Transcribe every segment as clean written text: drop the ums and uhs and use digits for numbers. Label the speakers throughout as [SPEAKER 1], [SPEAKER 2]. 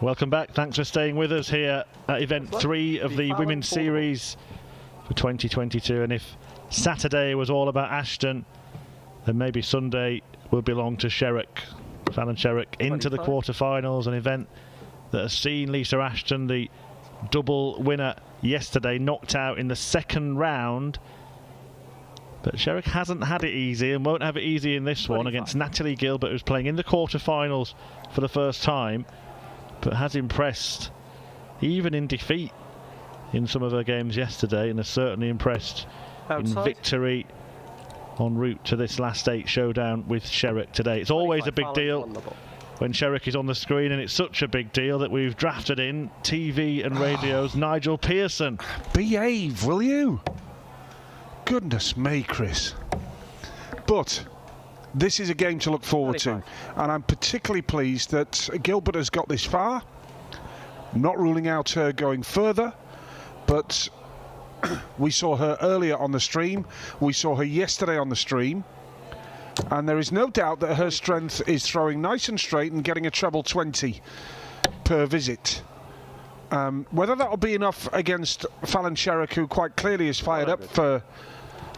[SPEAKER 1] Welcome back. Thanks for staying with us here at event 3 of the Women's Series for 2022. And if Saturday was all about Ashton, then maybe Sunday will belong to Sherrock. Fallon Sherrock into the quarterfinals, an event that has seen Lisa Ashton, the double winner yesterday, knocked out in the second round. But Sherrock hasn't had it easy and won't have it easy in this one against Natalie Gilbert, who's playing in the quarterfinals for the first time, but has impressed even in defeat in some of her games yesterday, and has certainly impressed in victory en route to this last 8 showdown with Sherrock today. It's always a big deal when Sherrock is on the screen, and it's such a big deal that we've drafted in TV and radio's Nigel Pearson.
[SPEAKER 2] Behave, will you? Goodness me, Chris. But this is a game to look forward to, and I'm particularly pleased that Gilbert has got this far. I'm not ruling out her going further, but we saw her earlier on the stream. We saw her yesterday on the stream, and there is no doubt that her strength is throwing nice and straight and getting a treble 20 per visit. Whether that'll be enough against Fallon Sherrock, who quite clearly is fired up for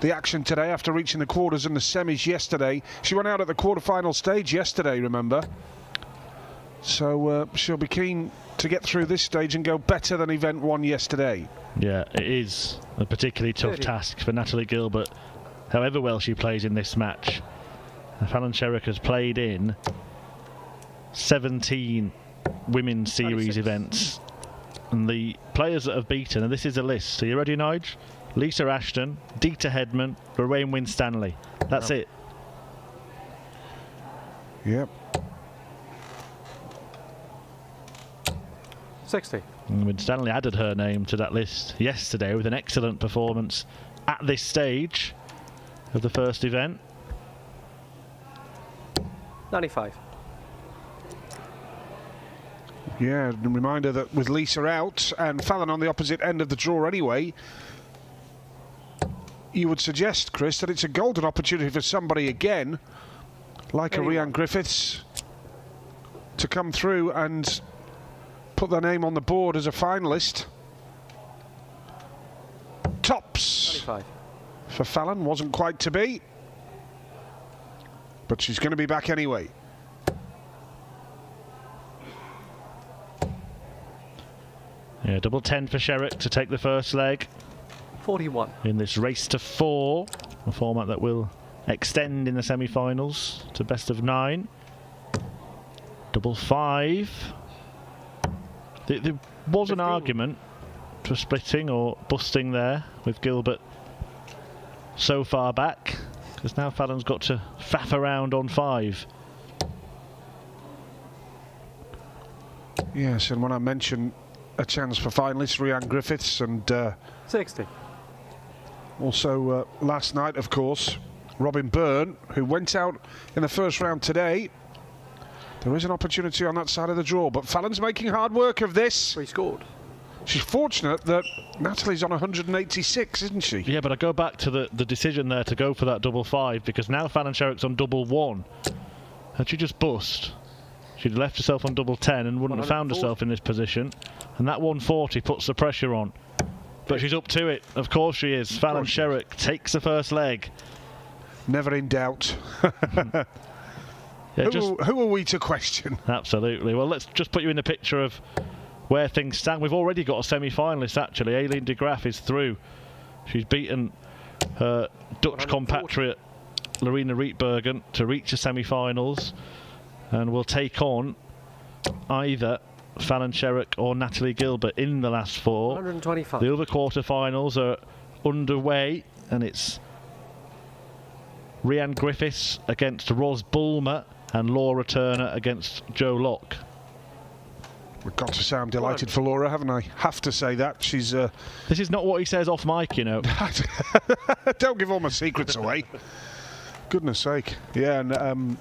[SPEAKER 2] the action today after reaching the quarters and the semis yesterday. She went out at the quarterfinal stage yesterday, remember? So she'll be keen to get through this stage and go better than event 1 yesterday.
[SPEAKER 1] Yeah, it is a particularly tough task for Natalie Gilbert, however well she plays in this match. Fallon Sherrock has played in 17 Women's Series events, and the players that have beaten, and this is a list. Are you ready, Nige? Lisa Ashton, Dita Hedman, Lorraine Winstanley. That's it.
[SPEAKER 2] Yep.
[SPEAKER 3] 60.
[SPEAKER 1] Winstanley added her name to that list yesterday with an excellent performance at this stage of the first event.
[SPEAKER 3] 95.
[SPEAKER 2] Yeah, a reminder that with Lisa out and Fallon on the opposite end of the draw anyway, you would suggest, Chris, that it's a golden opportunity for somebody again, like a Rhian Griffiths, to come through and put their name on the board as a finalist. Tops
[SPEAKER 3] 95.
[SPEAKER 2] for Fallon, wasn't quite to be, but she's going to be back anyway.
[SPEAKER 1] Yeah, double 10 for Sherrock to take the first leg.
[SPEAKER 3] 41.
[SPEAKER 1] In this race to 4, a format that will extend in the semi-finals to best of 9. Double 5. There was 15. An argument for splitting or busting there with Gilbert so far back, because now Fallon's got to faff around on 5.
[SPEAKER 2] Yes, and when I mentioned a chance for finalists, Rhian Griffiths and
[SPEAKER 3] 60.
[SPEAKER 2] Also last night, of course, Robin Byrne, who went out in the first round today. There is an opportunity on that side of the draw, but Fallon's making hard work of this.
[SPEAKER 3] He scored.
[SPEAKER 2] She's fortunate that Natalie's on 186, isn't she?
[SPEAKER 1] Yeah, but I go back to the decision there to go for that double 5, because now Fallon Sherrock's on double 1. Had she just bust, she'd left herself on double 10 and wouldn't have found herself in this position. And that 140 puts the pressure on. But she's up to it. Of course she is. Fallon Sherrock takes the first leg.
[SPEAKER 2] Never in doubt.
[SPEAKER 1] Yeah,
[SPEAKER 2] who are we to question?
[SPEAKER 1] Absolutely. Well, let's just put you in the picture of where things stand. We've already got a semi-finalist, actually. Aileen de Graaf is through. She's beaten her Dutch compatriot Lorena Rietbergen to reach the semi-finals, and will take on either Fallon Sherrock or Natalie Gilbert in the last 4.
[SPEAKER 3] 125.
[SPEAKER 1] The other quarterfinals are underway, and it's Rhian Griffiths against Ros Bulmer and Laura Turner against Jo Locke.
[SPEAKER 2] We've got to say I'm delighted for Laura, haven't I? Have to say that. She's...
[SPEAKER 1] This is not what he says off mic, you know.
[SPEAKER 2] Don't give all my secrets away. Goodness sake. Yeah, and...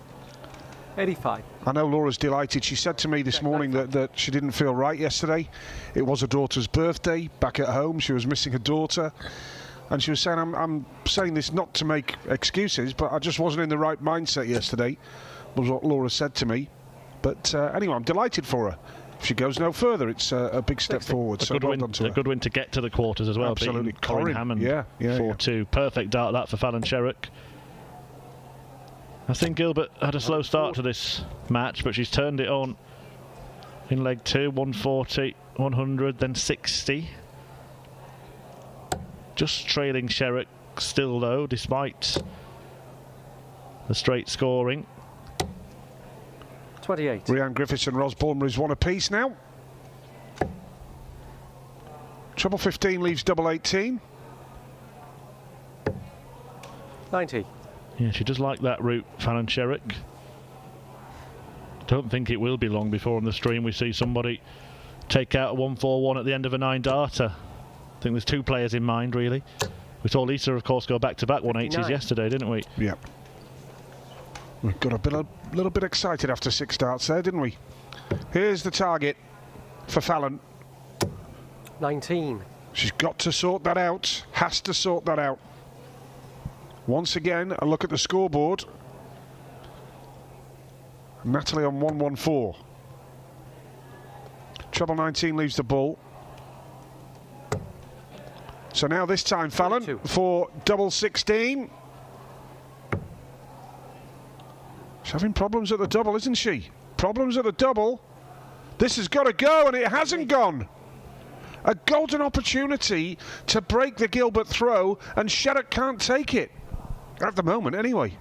[SPEAKER 3] 85.
[SPEAKER 2] I know Laura's delighted. She said to me this morning that she didn't feel right yesterday. It was her daughter's birthday back at home. She was missing her daughter. And she was saying, I'm saying this not to make excuses, but I just wasn't in the right mindset yesterday, was what Laura said to me. But anyway, I'm delighted for her. If she goes no further, it's a big step forward. So well done to her.
[SPEAKER 1] A good win to get to the quarters as well.
[SPEAKER 2] Absolutely.
[SPEAKER 1] Corinne Hammond,
[SPEAKER 2] yeah,
[SPEAKER 1] 4-2. Perfect dart that for Fallon Sherrock. I think Gilbert had a slow start to this match, but she's turned it on in leg 2, 140, 100, then 60. Just trailing Sherrock still though, despite the straight scoring.
[SPEAKER 3] 28.
[SPEAKER 2] Rhiannon Griffiths and Ros Bulmer is one apiece now. Treble 15 leaves double 18.
[SPEAKER 3] 90.
[SPEAKER 1] Yeah, she does like that route, Fallon Sherrock. Don't think it will be long before on the stream we see somebody take out a 141 at the end of a 9-darter. I think there's 2 players in mind, really. We saw Lisa, of course, go back-to-back 180s yesterday, didn't we?
[SPEAKER 2] Yeah. We got a little bit excited after 6 darts there, didn't we? Here's the target for Fallon.
[SPEAKER 3] 19.
[SPEAKER 2] She's got to sort that out. Has to sort that out. Once again, a look at the scoreboard. Natalie on 114. Treble 19 leaves the ball. So now this time Fallon
[SPEAKER 3] 22.
[SPEAKER 2] for double 16. She's having problems at the double, isn't she? Problems at the double. This has got to go, and it hasn't gone. A golden opportunity to break the Gilbert throw, and Sherrock can't take it. At the moment, anyway.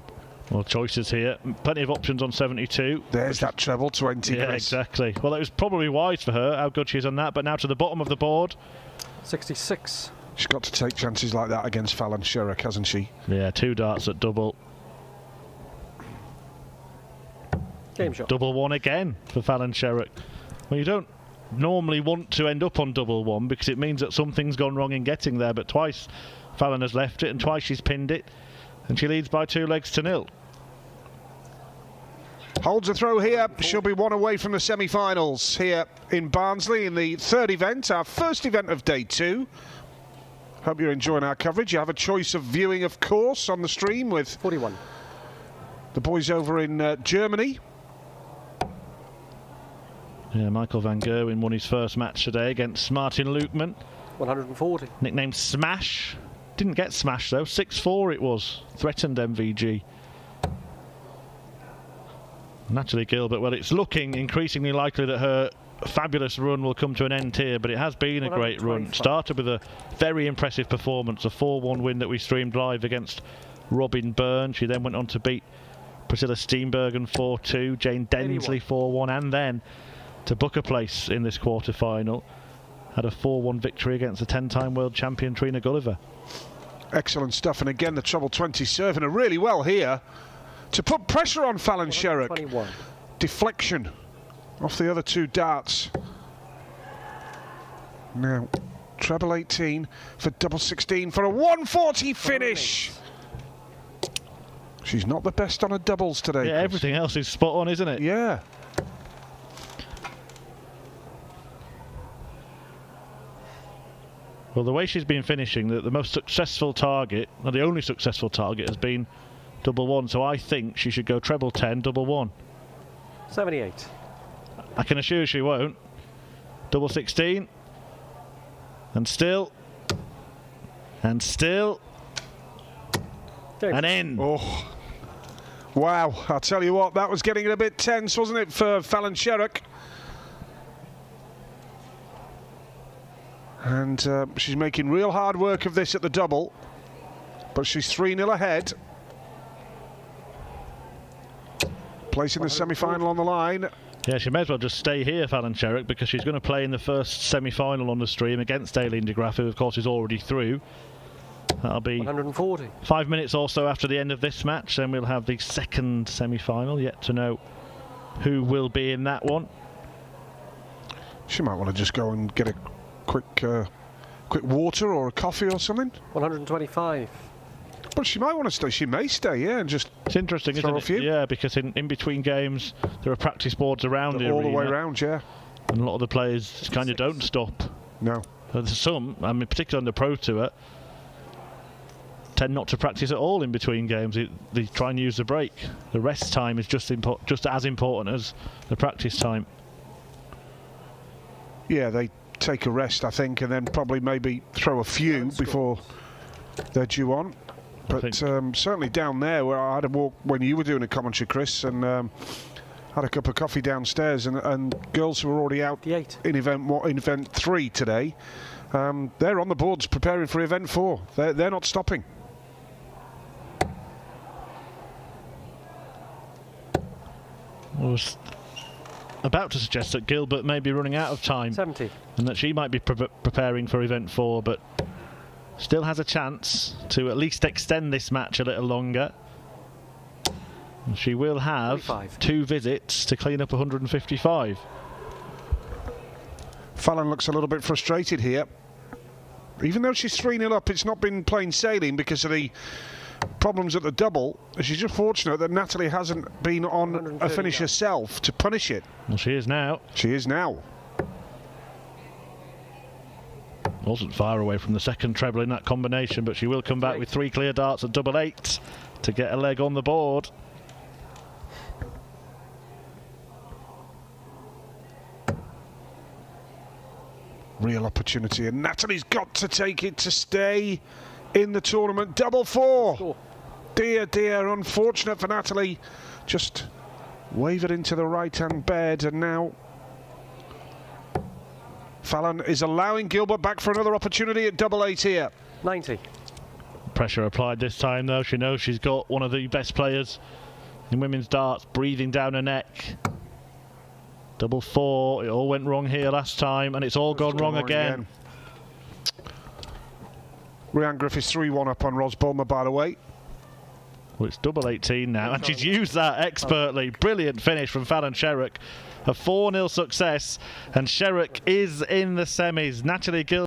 [SPEAKER 1] Well, choices here. Plenty of options on 72.
[SPEAKER 2] There's that treble 20.
[SPEAKER 1] Yeah,
[SPEAKER 2] Chris.
[SPEAKER 1] exactly. Well, it was probably wise for her, how good she is on that, but now to the bottom of the board.
[SPEAKER 3] 66.
[SPEAKER 2] She's got to take chances like that against Fallon Sherrock, hasn't she?
[SPEAKER 1] Yeah, 2 darts at double.
[SPEAKER 3] Game shot.
[SPEAKER 1] Double 1 again for Fallon Sherrock. Well, you don't normally want to end up on double 1 because it means that something's gone wrong in getting there, but twice Fallon has left it and twice she's pinned it, and she leads by 2 legs to 0.
[SPEAKER 2] Holds a throw here. She'll be 1 away from the semi-finals here in Barnsley in the 3rd event, our first event of day 2. Hope you're enjoying our coverage. You have a choice of viewing, of course, on the stream with
[SPEAKER 3] 41.
[SPEAKER 2] The boys over in Germany.
[SPEAKER 1] Yeah, Michael van Gerwen won his first match today against Martin Lukeman.
[SPEAKER 3] 140.
[SPEAKER 1] Nicknamed Smash. Didn't get smashed though. 6-4 it was. Threatened MVG. Natalie Gilbert, well, it's looking increasingly likely that her fabulous run will come to an end here, but it has been a great run. Started with a very impressive performance, a 4-1 win that we streamed live against Robin Byrne. She then went on to beat Priscilla Steenbergen 4-2, Jane Densley 4-1, and then to book a place in this quarter-final. Had a 4-1 victory against the 10-time world champion Trina Gulliver.
[SPEAKER 2] Excellent stuff, and again the treble 20 serving her really well here to put pressure on Fallon Sherrock.
[SPEAKER 3] 21.
[SPEAKER 2] Deflection off the other 2 darts. Now treble 18 for double 16 for a 140 finish. She's not the best on her doubles today.
[SPEAKER 1] Yeah,
[SPEAKER 2] Chris.
[SPEAKER 1] everything else is spot on, isn't it?
[SPEAKER 2] Yeah.
[SPEAKER 1] Well, the way she's been finishing, the most successful target, or the only successful target, has been double 1. So I think she should go treble 10, double 1.
[SPEAKER 3] 78.
[SPEAKER 1] I can assure she won't. Double 16. And still. And still.
[SPEAKER 3] Game.
[SPEAKER 1] And in.
[SPEAKER 2] Oh. Wow. I'll tell you what, that was getting a bit tense, wasn't it, for Fallon Sherrock? And she's making real hard work of this at the double. But she's 3-0 ahead. Placing the semi-final on the line.
[SPEAKER 1] Yeah, she may as well just stay here, Fallon Sherrock, because she's going to play in the first semi-final on the stream against Aileen de Graaf, who of course is already through. That'll be
[SPEAKER 3] 140.
[SPEAKER 1] 5 minutes or so after the end of this match. Then we'll have the second semi-final. Yet to know who will be in that one.
[SPEAKER 2] She might want to just go and get a quick water or a coffee or something.
[SPEAKER 3] 125.
[SPEAKER 2] But she might want to stay. She may stay, yeah, and just.
[SPEAKER 1] It's interesting,
[SPEAKER 2] throw
[SPEAKER 1] isn't it? Yeah, because in between games there are practice boards around here.
[SPEAKER 2] All the way around, yeah.
[SPEAKER 1] And a lot of the players kind of don't stop.
[SPEAKER 2] No.
[SPEAKER 1] There's some, I mean, particularly on the Pro Tour, tend not to practice at all in between games. They try and use the break. The rest time is just as important as the practice time.
[SPEAKER 2] Yeah, they take a rest, I think, and then probably maybe throw a few before they're due on. But certainly down there, where I had a walk when you were doing a commentary, Chris, and had a cup of coffee downstairs, and girls who were already out in event 3 today, they're on the boards preparing for event 4. They're not stopping.
[SPEAKER 1] I was about to suggest that Gilbert may be running out of time
[SPEAKER 3] 70.
[SPEAKER 1] and that she might be preparing for event 4, but still has a chance to at least extend this match a little longer. She will have
[SPEAKER 3] 25.
[SPEAKER 1] 2 visits to clean up 155.
[SPEAKER 2] Fallon looks a little bit frustrated here. Even though she's 3-0 up, it's not been plain sailing because of the problems at the double. She's just fortunate that Natalie hasn't been on a finish herself to punish it.
[SPEAKER 1] Well, she is now.
[SPEAKER 2] She is now.
[SPEAKER 1] Wasn't far away from the second treble in that combination, but she will come back with 3 clear darts at double 8 to get a leg on the board.
[SPEAKER 2] Real opportunity, and Natalie's got to take it to stay in the tournament. Double 4. Dear, dear, unfortunate for Natalie. Just wavered into the right-hand bed, and now Fallon is allowing Gilbert back for another opportunity at double 8 here.
[SPEAKER 3] 90.
[SPEAKER 1] Pressure applied this time, though. She knows she's got one of the best players in women's darts breathing down her neck. Double 4. It all went wrong here last time, and it's all gone wrong again.
[SPEAKER 2] Rhiannon Griffiths 3-1 up on Ros Bulmer, by the way.
[SPEAKER 1] Well, it's double 18 now, and she's used that expertly. Brilliant finish from Fallon Sherrock. A 4-0 success, and Sherrock is in the semis. Natalie Gilbert